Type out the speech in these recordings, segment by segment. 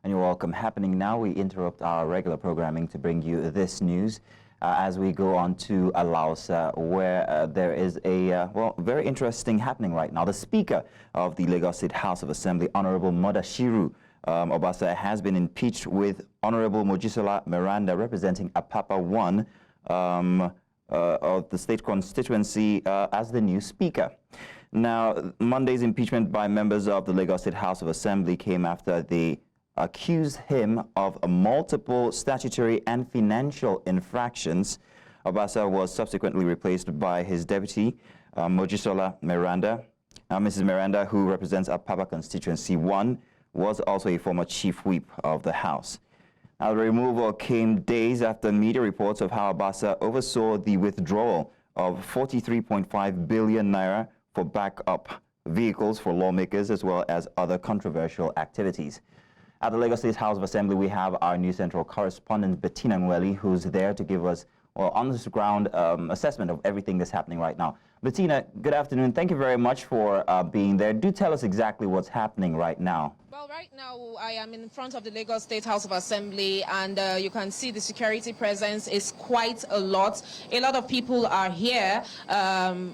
and you're welcome. Happening now, we interrupt our regular programming to bring you this news as we go on to Laos, where there is a very interesting happening right now. The Speaker of the Lagos State House of Assembly, Honorable Mudashiru Obasa, has been impeached with Honorable Mojisola Meranda, representing Apapa 1 of the state constituency, as the new Speaker. Now, Monday's impeachment by members of the Lagos State House of Assembly came after they accused him of multiple statutory and financial infractions. Obasa was subsequently replaced by his deputy, Mojisola Meranda. Mrs. Meranda, who represents Apapa Constituency 1, was also a former chief whip of the House. Now, the removal came days after media reports of how Obasa oversaw the withdrawal of 43.5 billion naira for backup vehicles for lawmakers, as well as other controversial activities. At the Lagos State House of Assembly, we have our News Central correspondent, Bettina Nweli, who's there to give us on-the-ground assessment of everything that's happening right now. Bettina, good afternoon. Thank you very much for being there. Do tell us exactly what's happening right now. Well, right now I am in front of the Lagos State House of Assembly, and you can see the security presence is quite a lot. A lot of people are here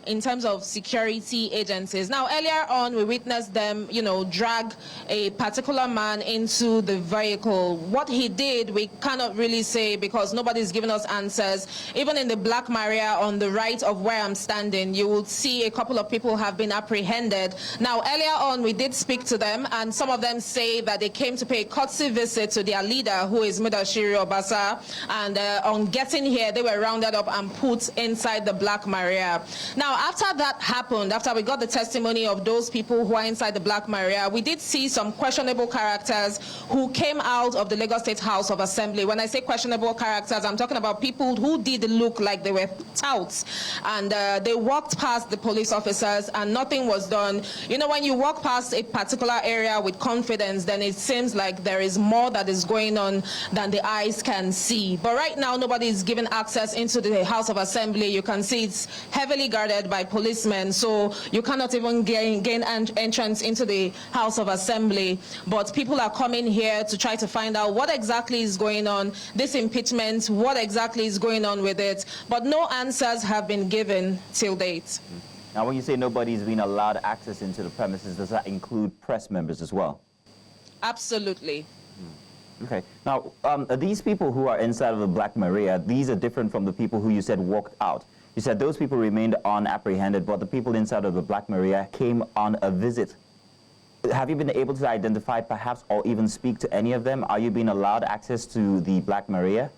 in terms of security agencies. Now, earlier on, we witnessed them, drag a particular man into the vehicle. What he did, we cannot really say because nobody's given us answers. Even in the Black Maria on the right of where I'm standing, you will see a couple of people have been apprehended. Now, earlier on, we did speak to them, and some of them say that they came to pay a courtesy visit to their leader, who is Mudashiru Obasa, and on getting here, they were rounded up and put inside the Black Maria. Now, after that happened, after we got the testimony of those people who are inside the Black Maria, we did see some questionable characters who came out of the Lagos State House of Assembly. When I say questionable characters, I'm talking about people who did look like they were touts, and they walked past the police officers and nothing was done. When you walk past a particular area with confidence, then it seems like there is more that is going on than the eyes can see. But right now, nobody is given access into the House of Assembly. You can see it's heavily guarded by policemen, so you cannot even gain entrance into the House of Assembly. But people are coming here to try to find out what exactly is going on, this impeachment, what exactly is going on with it. But no answers have been given till date. Now, when you say nobody's been allowed access into the premises, does that include press members as well? Absolutely. Okay. Now, these people who are inside of the Black Maria, these are different from the people who you said walked out. You said those people remained unapprehended, but the people inside of the Black Maria came on a visit. Have you been able to identify perhaps or even speak to any of them? Are you being allowed access to the Black Maria?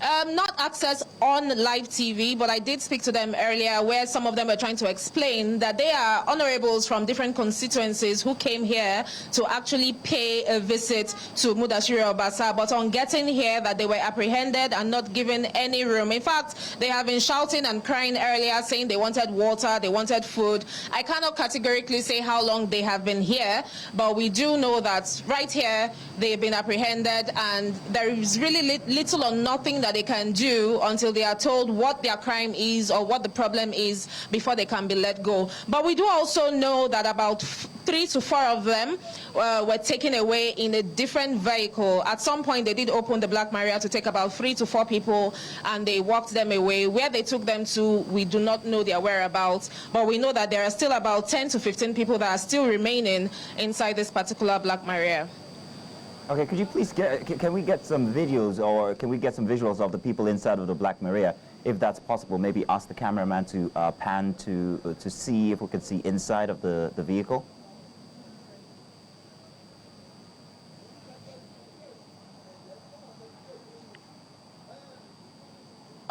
Not access on live TV, but I did speak to them earlier where some of them were trying to explain that they are honorables from different constituencies who came here to actually pay a visit to Mudashiru Obasa, but on getting here that they were apprehended and not given any room. In fact, they have been shouting and crying earlier, saying they wanted water, they wanted food. I cannot categorically say how long they have been here, but we do know that right here they've been apprehended, and there is really little or nothing that they can do until they are told what their crime is or what the problem is before they can be let go. But we do also know that about 3 to 4 of them were taken away in a different vehicle. At some point, they did open the Black Maria to take about 3 to 4 people, and they walked them away. Where they took them to, we do not know their whereabouts, but we know that there are still about 10 to 15 people that are still remaining inside this particular Black Maria. Okay, could you please can we get some videos, or can we get some visuals of the people inside of the Black Maria, if that's possible? Maybe ask the cameraman to pan to see if we could see inside of the vehicle.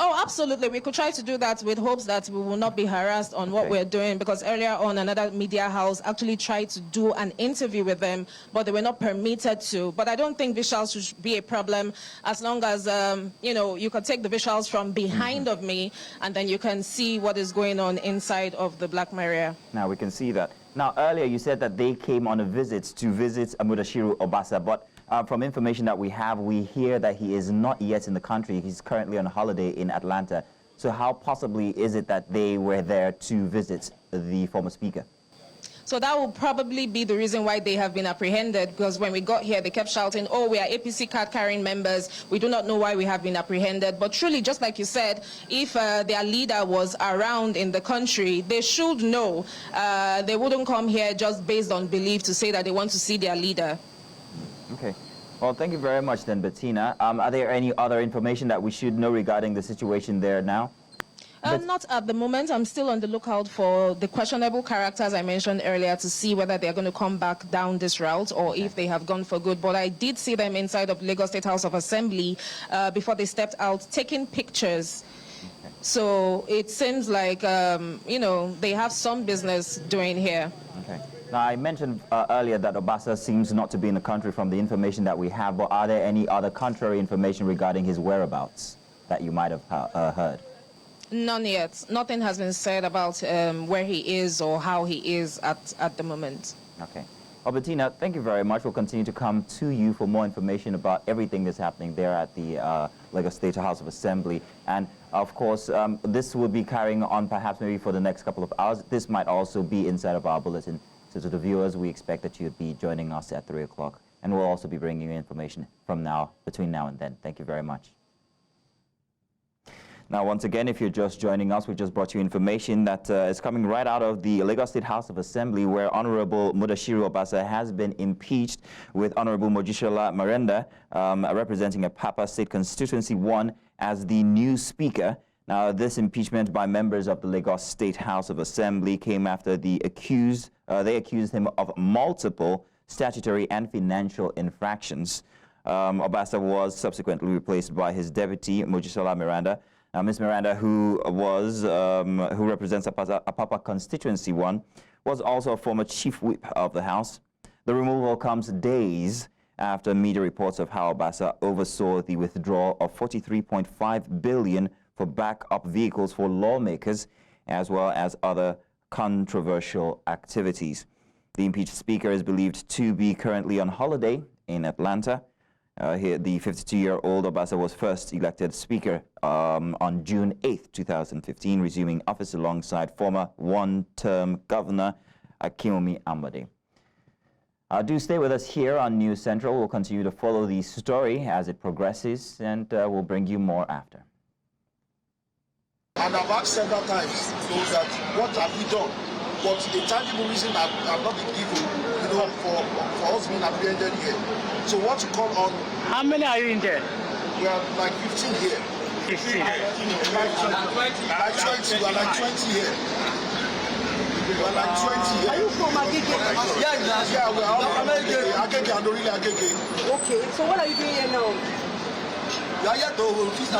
Oh, absolutely. We could try to do that with hopes that we will not be harassed on what we're doing, because earlier on another media house actually tried to do an interview with them, but they were not permitted to. But I don't think visuals should be a problem as long as, you can take the visuals from behind of me and then you can see what is going on inside of the Black Maria. Now we can see that. Now, earlier you said that they came on a visit to visit Mudashiru Obasa, but from information that we have, we hear that he is not yet in the country. He's currently on holiday in Atlanta. So how possibly is it that they were there to visit the former speaker? So that will probably be the reason why they have been apprehended, because when we got here, they kept shouting, oh, we are APC card-carrying members. We do not know why we have been apprehended. But truly, just like you said, if their leader was around in the country, they should know. They wouldn't come here just based on belief to say that they want to see their leader. Okay. Well, thank you very much then, Bettina. Are there any other information that we should know regarding the situation there now? Not at the moment. I'm still on the lookout for the questionable characters I mentioned earlier to see whether they're going to come back down this route or if they have gone for good. But I did see them inside of Lagos State House of Assembly before they stepped out, taking pictures. Okay. So it seems like, you know, they have some business doing here. Okay. Now, I mentioned earlier that Obasa seems not to be in the country from the information that we have, but are there any other contrary information regarding his whereabouts that you might have heard? None yet. Nothing has been said about where he is or how he is at the moment. Okay. Well, Bettina, thank you very much. We'll continue to come to you for more information about everything that's happening there at the Lagos State House of Assembly. And, of course, this will be carrying on perhaps maybe for the next couple of hours. This might also be inside of our bulletin. So to the viewers, we expect that you'd be joining us at 3 o'clock. And we'll also be bringing you information between now and then. Thank you very much. Now, once again, if you're just joining us, we just brought you information that is coming right out of the Lagos State House of Assembly, where Honorable Mudashiru Obasa has been impeached, with Honorable Mojisola Meranda representing Apapa State Constituency 1 as the new speaker. Now, this impeachment by members of the Lagos State House of Assembly came after they accused him of multiple statutory and financial infractions. Obasa was subsequently replaced by his deputy, Mojisola Meranda. Ms. Meranda, who represents Apapa Constituency 1, was also a former chief whip of the House. The removal comes days after media reports of how Obasa oversaw the withdrawal of 43.5 billion for backup vehicles for lawmakers, as well as other controversial activities. The impeached speaker is believed to be currently on holiday in Atlanta. Here, the 52-year-old Obasa was first elected speaker on June 8, 2015, resuming office alongside former one-term governor Akinomi Ambode. Do stay with us here on News Central. We'll continue to follow the story as it progresses, and we'll bring you more after. And I've asked several times, so that what have we done? But the tangible reason have not been given, you know, for us being apprehended here. So what you call on? How many are you in there? We are like 15 here. 15. Like 20. We are like 20 here. We are like 20 here. Are you from Agege? Yeah, we are all from Agege and Orille Agege. Okay, so what are you doing here now? We are here to we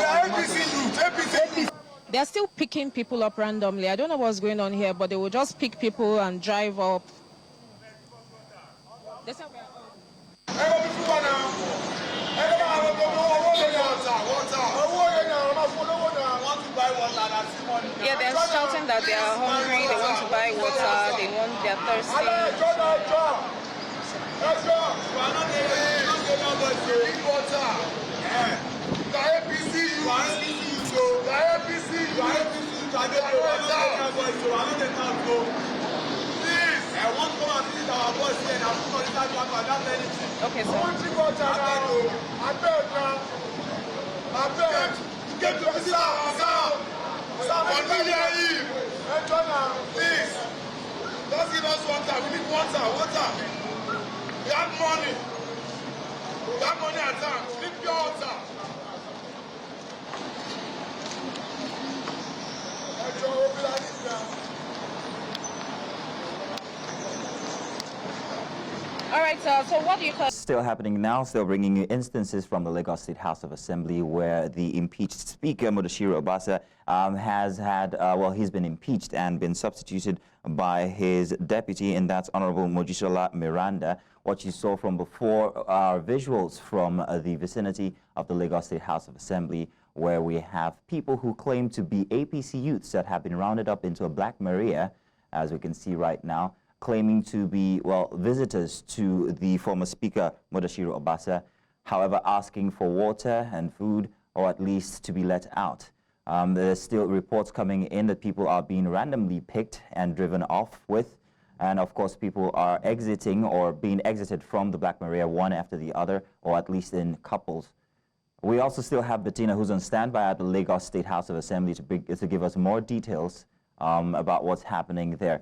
are APC youth, APC. They're still picking people up randomly. I don't know what's going on here, but they will just pick people and drive up. Yeah, they're shouting that they are hungry, they want to buy water, they're thirsty. Okay, so please, just give us water. We need water. We have money. We have money at times. We need pure water. all right, so what do you call? Still happening now, still bringing you instances from the Lagos State House of Assembly where the impeached speaker, Mudashiru Obasa, has had, he's been impeached and been substituted by his deputy, and that's Honorable Mojisola Meranda. What you saw from before are visuals from the vicinity of the Lagos State House of Assembly, where we have people who claim to be APC youths that have been rounded up into a Black Maria, as we can see right now, claiming to be, visitors to the former speaker, Mudashiru Obasa, however, asking for water and food, or at least to be let out. There's still reports coming in that people are being randomly picked and driven off with. And of course, people are exiting or being exited from the Black Maria one after the other, or at least in couples. We also still have Bettina, who's on standby at the Lagos State House of Assembly to give us more details about what's happening there.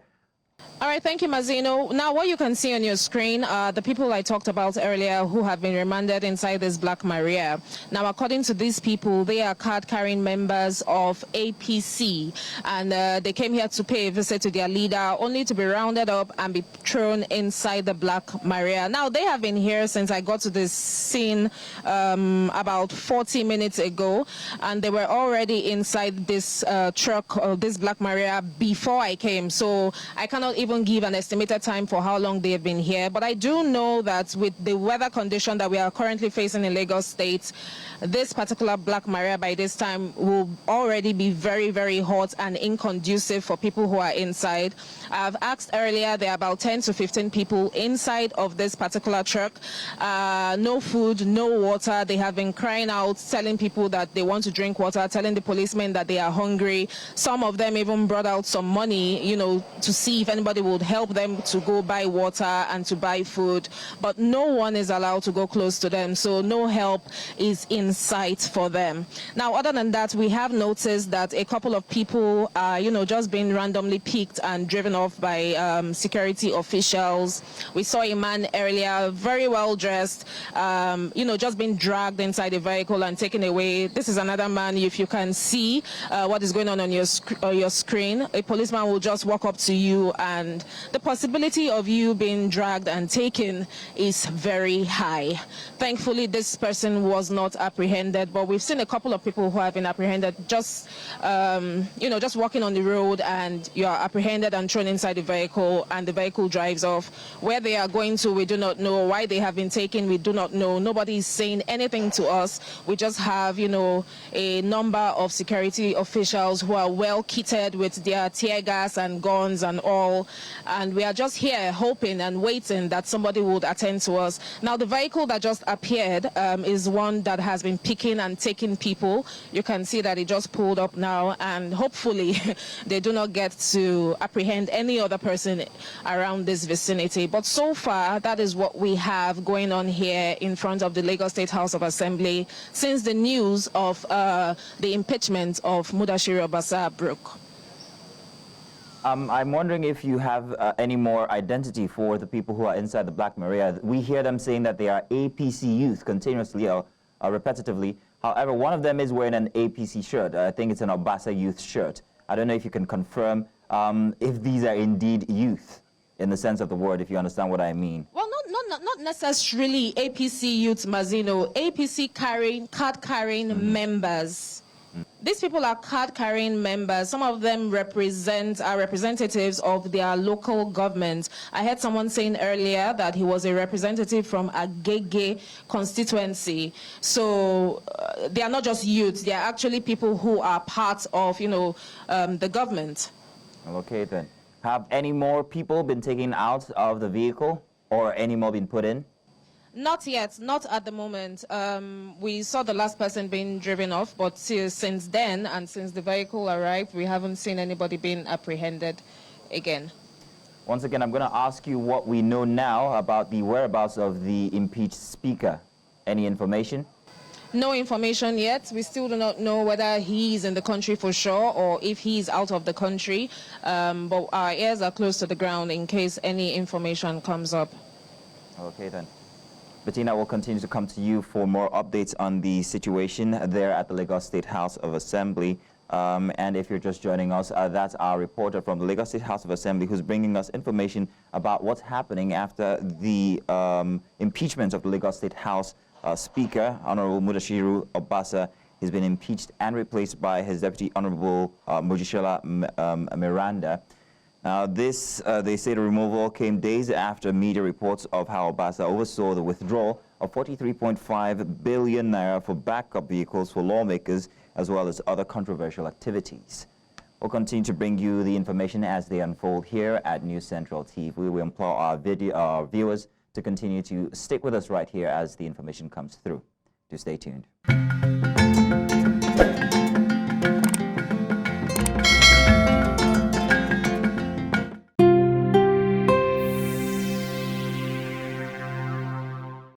All right, thank you, Mazino. Now, what you can see on your screen are the people I talked about earlier who have been remanded inside this Black Maria. Now, according to these people, they are card-carrying members of APC, and they came here to pay a visit to their leader, only to be rounded up and be thrown inside the Black Maria. Now, they have been here since I got to this scene about 40 minutes ago, and they were already inside this truck, this Black Maria, before I came. So I cannot even give an estimated time for how long they have been here, but I do know that with the weather condition that we are currently facing in Lagos State, this particular Black Maria by this time will already be very, very hot and inconducive for people who are inside. I've asked earlier, there are about 10 to 15 people inside of this particular truck. No food, no water. They have been crying out, telling people that they want to drink water, telling the policemen that they are hungry. Some of them even brought out some money, you know, to see if anybody would help them to go buy water and to buy food. But no one is allowed to go close to them, so no help is in sight for them. Now, other than that, we have noticed that a couple of people are, you know, just being randomly picked and driven off by security officials. We saw a man earlier, very well dressed, you know, just being dragged inside a vehicle and taken away. This is another man. If you can see what is going on your screen, a policeman will just walk up to you, and the possibility of you being dragged and taken is very high. Thankfully, this person was not apprehended, but we've seen a couple of people who have been apprehended just, you know, just walking on the road, and you are apprehended and thrown inside the vehicle, and the vehicle drives off. Where they are going to, we do not know. Why they have been taken, we do not know. Nobody is saying anything to us. We just have, you know, a number of security officials who are well kitted with their tear gas and guns and all, and we are just here hoping and waiting that somebody would attend to us. Now, the vehicle that just appeared is one that has been picking and taking people. You can see that it just pulled up now, and hopefully they do not get to apprehend any other person around this vicinity. But so far, that is what we have going on here in front of the Lagos State House of Assembly since the news of the impeachment of Mudashiru Obasa broke. I'm wondering if you have any more identity for the people who are inside the Black Maria. We hear them saying that they are APC youth continuously or repetitively. However, one of them is wearing an APC shirt. I think it's an Obasa youth shirt. I don't know if you can confirm if these are indeed youth in the sense of the word, if you understand what I mean. Well, not necessarily APC youth, Mazino. APC card-carrying members. These people are card-carrying members. Some of them are representatives of their local government. I heard someone saying earlier that he was a representative from Agege constituency. So they are not just youths. They are actually people who are part of, you know, the government. Okay, then. Have any more people been taken out of the vehicle, or any more been put in? Not yet, not at the moment. We saw the last person being driven off, but since then and since the vehicle arrived, we haven't seen anybody being apprehended again. Once again, I'm going to ask you what we know now about the whereabouts of the impeached speaker. Any information? No information yet. We still do not know whether he is in the country for sure or if he is out of the country. But our ears are close to the ground in case any information comes up. Okay, then. Bettina will continue to come to you for more updates on the situation there at the Lagos State House of Assembly. And if you're just joining us, that's our reporter from the Lagos State House of Assembly who's bringing us information about what's happening after the impeachment of the Lagos State House Speaker, Honorable Mudashiru Obasa. He's been impeached and replaced by his deputy, Honorable Mojisola Meranda. They say the removal came days after media reports of how Obasa oversaw the withdrawal of 43.5 billion naira for backup vehicles for lawmakers, as well as other controversial activities. We'll continue to bring you the information as they unfold here at News Central TV. We will implore our viewers to continue to stick with us right here as the information comes through. Do stay tuned.